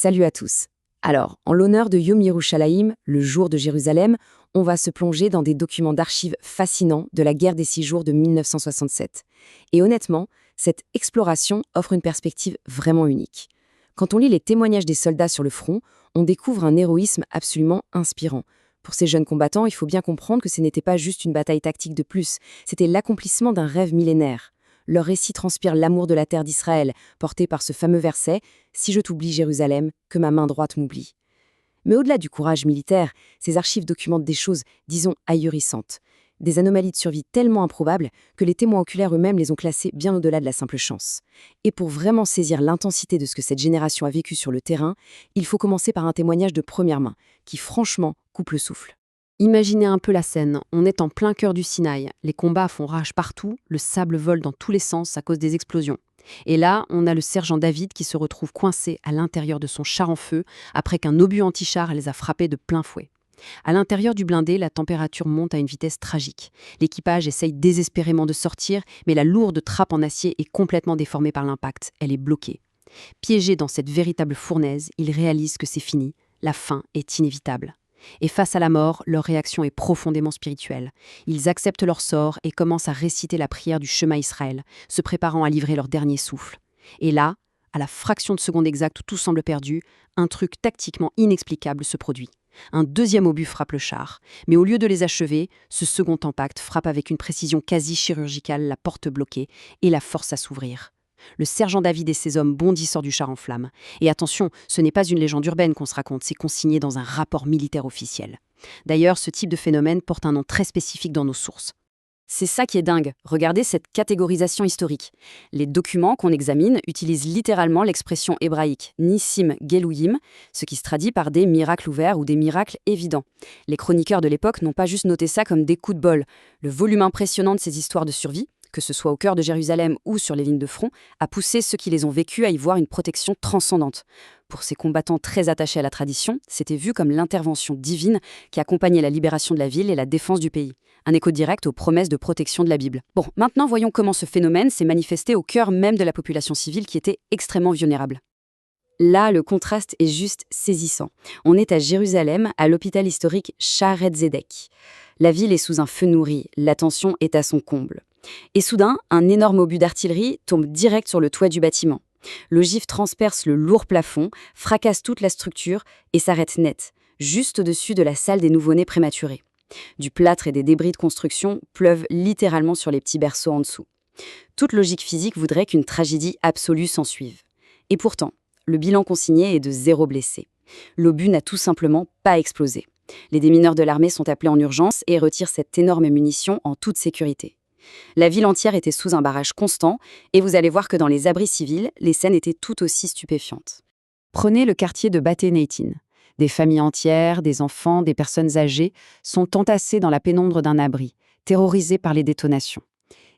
Salut à tous. Alors, en l'honneur de Yom Yerushalayim, le jour de Jérusalem, on va se plonger dans des documents d'archives fascinants de la guerre des 6 jours de 1967. Et honnêtement, cette exploration offre une perspective vraiment unique. Quand on lit les témoignages des soldats sur le front, on découvre un héroïsme absolument inspirant. Pour ces jeunes combattants, il faut bien comprendre que ce n'était pas juste une bataille tactique de plus, c'était l'accomplissement d'un rêve millénaire. Leur récit transpire l'amour de la terre d'Israël, porté par ce fameux verset « Si je t'oublie Jérusalem, que ma main droite m'oublie ». Mais au-delà du courage militaire, ces archives documentent des choses, disons, ahurissantes. Des anomalies de survie tellement improbables que les témoins oculaires eux-mêmes les ont classées bien au-delà de la simple chance. Et pour vraiment saisir l'intensité de ce que cette génération a vécu sur le terrain, il faut commencer par un témoignage de première main, qui franchement coupe le souffle. Imaginez un peu la scène, on est en plein cœur du Sinaï, les combats font rage partout, le sable vole dans tous les sens à cause des explosions. Et là, on a le sergent David qui se retrouve coincé à l'intérieur de son char en feu après qu'un obus anti-char les a frappés de plein fouet. À l'intérieur du blindé, la température monte à une vitesse tragique. L'équipage essaye désespérément de sortir, mais la lourde trappe en acier est complètement déformée par l'impact, elle est bloquée. Piégé dans cette véritable fournaise, ils réalisent que c'est fini, la fin est inévitable. Et face à la mort, leur réaction est profondément spirituelle. Ils acceptent leur sort et commencent à réciter la prière du Shema Israël, se préparant à livrer leur dernier souffle. Et là, à la fraction de seconde exacte où tout semble perdu, un truc tactiquement inexplicable se produit. Un deuxième obus frappe le char, mais au lieu de les achever, ce second impact frappe avec une précision quasi chirurgicale la porte bloquée et la force à s'ouvrir. Le sergent David et ses hommes bondissent hors du char en flammes. Et attention, ce n'est pas une légende urbaine qu'on se raconte, c'est consigné dans un rapport militaire officiel. D'ailleurs, ce type de phénomène porte un nom très spécifique dans nos sources. C'est ça qui est dingue, regardez cette catégorisation historique. Les documents qu'on examine utilisent littéralement l'expression hébraïque Nissim Gelouyim, ce qui se traduit par des miracles ouverts ou des miracles évidents. Les chroniqueurs de l'époque n'ont pas juste noté ça comme des coups de bol. Le volume impressionnant de ces histoires de survie, que ce soit au cœur de Jérusalem ou sur les lignes de front, a poussé ceux qui les ont vécues à y voir une protection transcendante. Pour ces combattants très attachés à la tradition, c'était vu comme l'intervention divine qui accompagnait la libération de la ville et la défense du pays. Un écho direct aux promesses de protection de la Bible. Bon, maintenant voyons comment ce phénomène s'est manifesté au cœur même de la population civile qui était extrêmement vulnérable. Là, le contraste est juste saisissant. On est à Jérusalem, à l'hôpital historique Shaare Zedek. La ville est sous un feu nourri, la tension est à son comble. Et soudain, un énorme obus d'artillerie tombe direct sur le toit du bâtiment. L'ogive transperce le lourd plafond, fracasse toute la structure et s'arrête net, juste au-dessus de la salle des nouveau-nés prématurés. Du plâtre et des débris de construction pleuvent littéralement sur les petits berceaux en dessous. Toute logique physique voudrait qu'une tragédie absolue s'ensuive. Et pourtant, le bilan consigné est de 0 blessé. L'obus n'a tout simplement pas explosé. Les démineurs de l'armée sont appelés en urgence et retirent cette énorme munition en toute sécurité. La ville entière était sous un barrage constant, et vous allez voir que dans les abris civils, les scènes étaient tout aussi stupéfiantes. Prenez le quartier de Bate Neitin. Des familles entières, des enfants, des personnes âgées sont entassées dans la pénombre d'un abri, terrorisées par les détonations.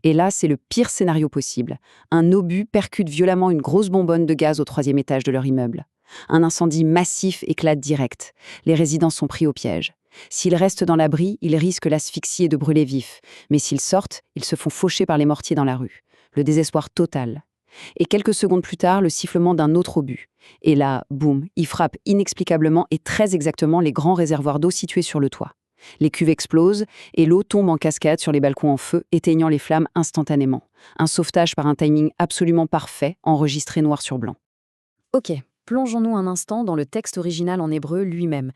Et là, c'est le pire scénario possible. Un obus percute violemment une grosse bonbonne de gaz au 3e étage de leur immeuble. Un incendie massif éclate direct. Les résidents sont pris au piège. S'ils restent dans l'abri, ils risquent l'asphyxie et de brûler vifs. Mais s'ils sortent, ils se font faucher par les mortiers dans la rue. Le désespoir total. Et quelques secondes plus tard, le sifflement d'un autre obus. Et là, boum, il frappe inexplicablement et très exactement les grands réservoirs d'eau situés sur le toit. Les cuves explosent et l'eau tombe en cascade sur les balcons en feu, éteignant les flammes instantanément. Un sauvetage par un timing absolument parfait, enregistré noir sur blanc. Ok, plongeons-nous un instant dans le texte original en hébreu lui-même.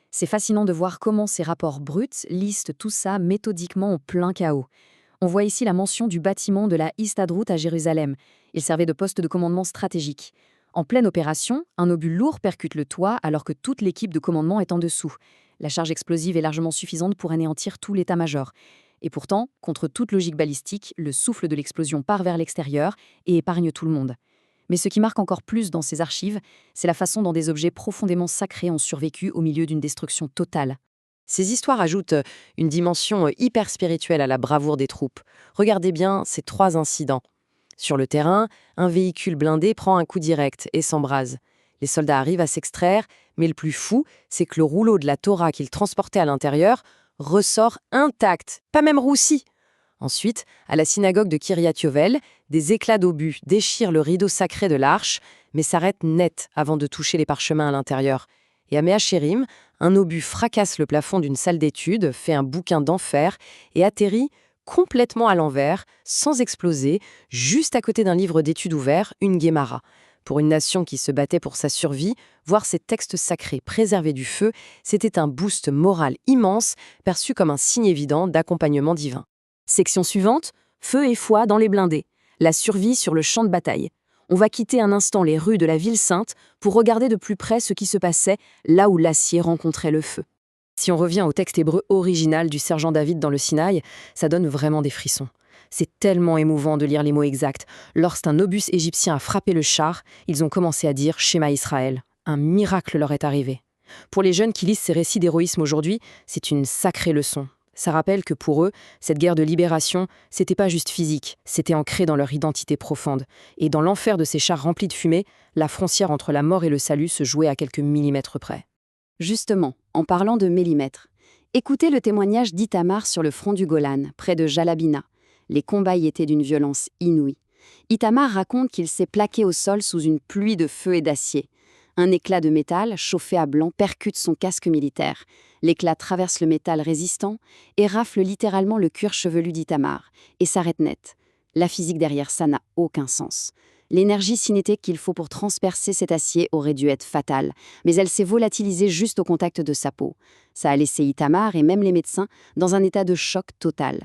C'est fascinant de voir comment ces rapports bruts listent tout ça méthodiquement au plein chaos. On voit ici la mention du bâtiment de la Histadrout à Jérusalem. Il servait de poste de commandement stratégique. En pleine opération, un obus lourd percute le toit alors que toute l'équipe de commandement est en dessous. La charge explosive est largement suffisante pour anéantir tout l'état-major. Et pourtant, contre toute logique balistique, le souffle de l'explosion part vers l'extérieur et épargne tout le monde. Mais ce qui marque encore plus dans ces archives, c'est la façon dont des objets profondément sacrés ont survécu au milieu d'une destruction totale. Ces histoires ajoutent une dimension hyper spirituelle à la bravoure des troupes. Regardez bien ces 3 incidents. Sur le terrain, un véhicule blindé prend un coup direct et s'embrase. Les soldats arrivent à s'extraire, mais le plus fou, c'est que le rouleau de la Torah qu'ils transportaient à l'intérieur ressort intact, pas même roussi. Ensuite, à la synagogue de Kiryat Yovel, des éclats d'obus déchirent le rideau sacré de l'arche, mais s'arrête net avant de toucher les parchemins à l'intérieur. Et à Méhacherim, un obus fracasse le plafond d'une salle d'études, fait un bouquin d'enfer et atterrit complètement à l'envers, sans exploser, juste à côté d'un livre d'études ouvert, une Guémara. Pour une nation qui se battait pour sa survie, voir ces textes sacrés préservés du feu, c'était un boost moral immense, perçu comme un signe évident d'accompagnement divin. Section suivante, feu et foi dans les blindés. La survie sur le champ de bataille. On va quitter un instant les rues de la ville sainte pour regarder de plus près ce qui se passait là où l'acier rencontrait le feu. Si on revient au texte hébreu original du sergent David dans le Sinaï, ça donne vraiment des frissons. C'est tellement émouvant de lire les mots exacts. Lorsqu'un obus égyptien a frappé le char, ils ont commencé à dire « Shema Israël ». Un miracle leur est arrivé. Pour les jeunes qui lisent ces récits d'héroïsme aujourd'hui, c'est une sacrée leçon. Ça rappelle que pour eux, cette guerre de libération, c'était pas juste physique, c'était ancré dans leur identité profonde. Et dans l'enfer de ces chars remplis de fumée, la frontière entre la mort et le salut se jouait à quelques millimètres près. Justement, en parlant de millimètres, écoutez le témoignage d'Itamar sur le front du Golan, près de Jalabina. Les combats y étaient d'une violence inouïe. Itamar raconte qu'il s'est plaqué au sol sous une pluie de feu et d'acier. Un éclat de métal, chauffé à blanc, percute son casque militaire. L'éclat traverse le métal résistant et rafle littéralement le cuir chevelu d'Itamar, et s'arrête net. La physique derrière ça n'a aucun sens. L'énergie cinétique qu'il faut pour transpercer cet acier aurait dû être fatale, mais elle s'est volatilisée juste au contact de sa peau. Ça a laissé Itamar et même les médecins dans un état de choc total.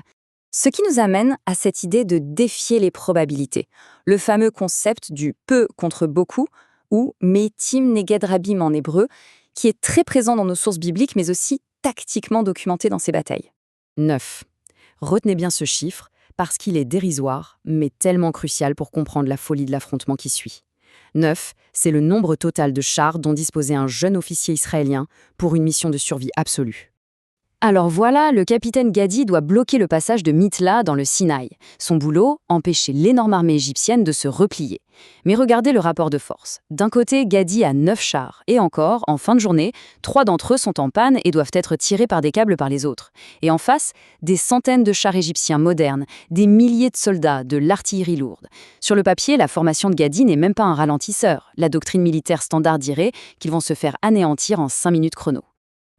Ce qui nous amène à cette idée de défier les probabilités, le fameux concept du peu contre beaucoup, ou Meitim Neged Rabim en hébreu, qui est très présent dans nos sources bibliques, mais aussi tactiquement documenté dans ces batailles. 9. Retenez bien ce chiffre, parce qu'il est dérisoire, mais tellement crucial pour comprendre la folie de l'affrontement qui suit. 9, c'est le nombre total de chars dont disposait un jeune officier israélien pour une mission de survie absolue. Alors voilà, le capitaine Gadi doit bloquer le passage de Mitla dans le Sinaï. Son boulot, empêcher l'énorme armée égyptienne de se replier. Mais regardez le rapport de force. D'un côté, Gadi a 9 chars. Et encore, en fin de journée, 3 d'entre eux sont en panne et doivent être tirés par des câbles par les autres. Et en face, des centaines de chars égyptiens modernes, des milliers de soldats, de l'artillerie lourde. Sur le papier, la formation de Gadi n'est même pas un ralentisseur. La doctrine militaire standard dirait qu'ils vont se faire anéantir en 5 minutes chrono.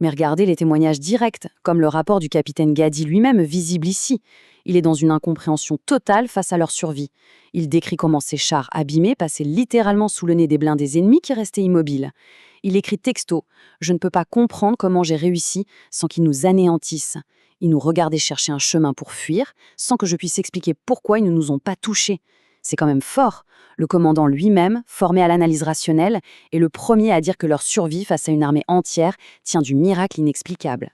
Mais regardez les témoignages directs, comme le rapport du capitaine Gadi lui-même, visible ici. Il est dans une incompréhension totale face à leur survie. Il décrit comment ces chars abîmés passaient littéralement sous le nez des blindés ennemis qui restaient immobiles. Il écrit texto « Je ne peux pas comprendre comment j'ai réussi sans qu'ils nous anéantissent. Ils nous regardaient chercher un chemin pour fuir, sans que je puisse expliquer pourquoi ils ne nous ont pas touchés. » C'est quand même fort. Le commandant lui-même, formé à l'analyse rationnelle, est le premier à dire que leur survie face à une armée entière tient du miracle inexplicable.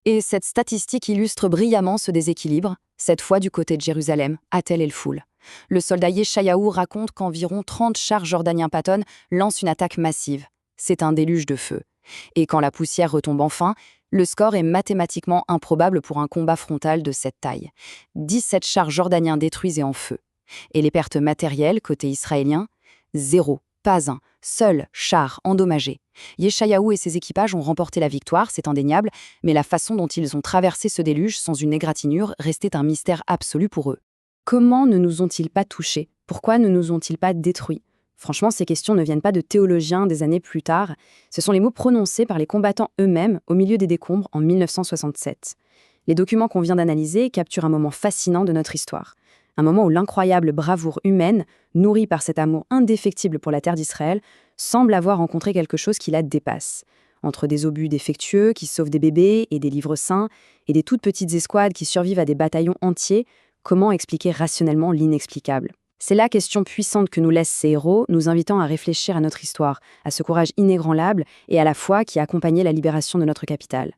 Et cette statistique illustre brillamment ce déséquilibre, cette fois du côté de Jérusalem, à Tel el-Foul. Le soldat Yeshayahu raconte qu'environ 30 chars jordaniens Patton lancent une attaque massive. C'est un déluge de feu. Et quand la poussière retombe enfin, le score est mathématiquement improbable pour un combat frontal de cette taille. 17 chars jordaniens détruits et en feu. Et les pertes matérielles côté israélien, 0, pas un, seul char endommagé. Yeshayahu et ses équipages ont remporté la victoire, c'est indéniable, mais la façon dont ils ont traversé ce déluge sans une égratignure restait un mystère absolu pour eux. Comment ne nous ont-ils pas touchés? Pourquoi ne nous ont-ils pas détruits? Franchement, ces questions ne viennent pas de théologiens des années plus tard, ce sont les mots prononcés par les combattants eux-mêmes au milieu des décombres en 1967. Les documents qu'on vient d'analyser capturent un moment fascinant de notre histoire. Un moment où l'incroyable bravoure humaine, nourrie par cet amour indéfectible pour la terre d'Israël, semble avoir rencontré quelque chose qui la dépasse. Entre des obus défectueux qui sauvent des bébés et des livres saints, et des toutes petites escouades qui survivent à des bataillons entiers, comment expliquer rationnellement l'inexplicable? C'est la question puissante que nous laissent ces héros, nous invitant à réfléchir à notre histoire, à ce courage inébranlable et à la foi qui a accompagné la libération de notre capitale.